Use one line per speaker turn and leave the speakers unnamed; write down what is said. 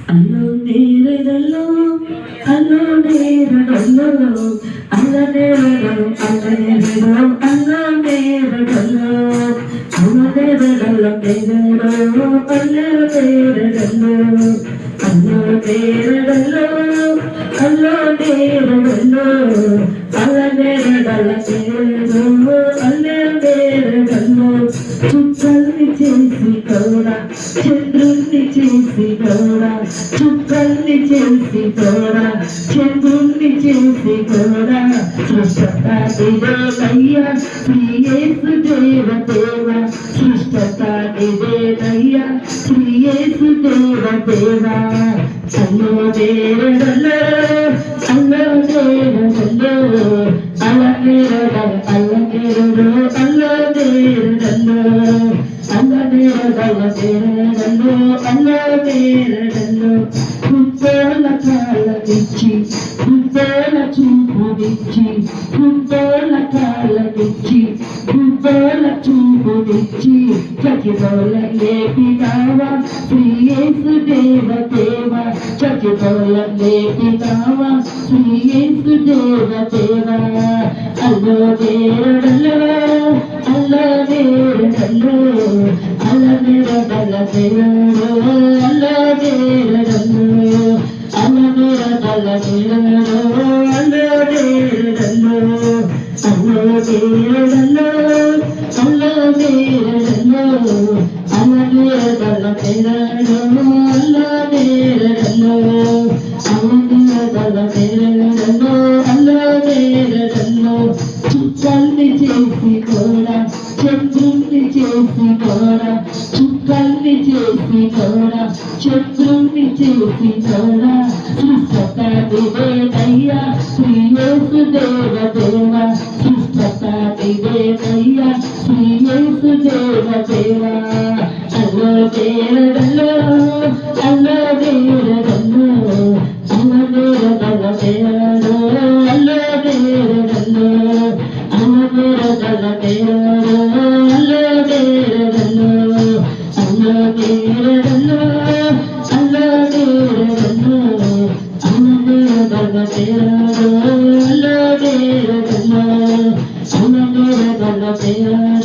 అల్లో నేరడల్లో అల్లో నేరడల్లో అల్ల నేరడలో అల్ల నేరడలో అల్ల నేరడల్లో అల్ల నేరడల్లో నేరడలో అల్ల నేరడల్లో అల్లో నేరడల్లో అల్లో నేరడల్లో అల్ల నేరడల నేరడలో అల్ల నేరడల్లో చుక్కల్ని చేసి కూడా చంద్రుణ్ణి చేసి కూడా చుక్కల్ని చేసి కూడా చంద్రుణ్ణి చేసి కూడా సృష్టత నిదేనయ్యా శ్రీయేసు దేవ దేవ సృష్టత నిదేనయ్యా శ్రీయేసు దేవ దేవ అల్లో నేరడలో అల్లో నేరడలో అల్ల నేరడలో అల్ల నేరడలో అల్ల నేరడలో అల్ల నేరడలో అల్ల నేరడలో హృదయాల కాలనిచ్చి హృదయాల చూపునిచ్చి హృదయాల కాలనిచ్చి హృదయాల చూపునిచ్చి చచ్చిపోల లేపినావా శ్రీయేసు దేవ దేవ చచ్చిపోల లేపినావా శ్రీయేసు దేవ దేవ అల్లో నేరడలో అల్లో నేరడలో అల్ల నేరడల నేరడలో అల్లో నేరడలో అల్ల నేరడల నేరడలో అల్లో నేరడలో అల్లో నేరడలో అల్లో నేరడలో అల్ల నేరడల నేరడలో అల్లో నేరడలో అల్ల నేరడల నేరడలో అల్లో నేరడలో చుక్కల్ని చేసి కూడా చంద్రుణ్ణి చేసి కూడా చుక్కల్ని చేసి కూడా చంద్రుణ్ణి చేసి కూడా సృష్టత నిదేనయ్యా శ్రీయేసు దేవ దేవ సృష్టత నిదేనయ్యా శ్రీయేసు దేవ దేవ అల్లో నేరడలో అల్లో నేరడలో అల్ల నేరడల నేరడలో అల్లో నేరడలో అల్ల నేరడల నేరడలో అల్లో నేరడలో అల్లో నేరడలో అల్లో నేరడలో అల్ల నేరడల నేరడలో అల్లో నేరడలో అల్ల నేరడల నేరడలో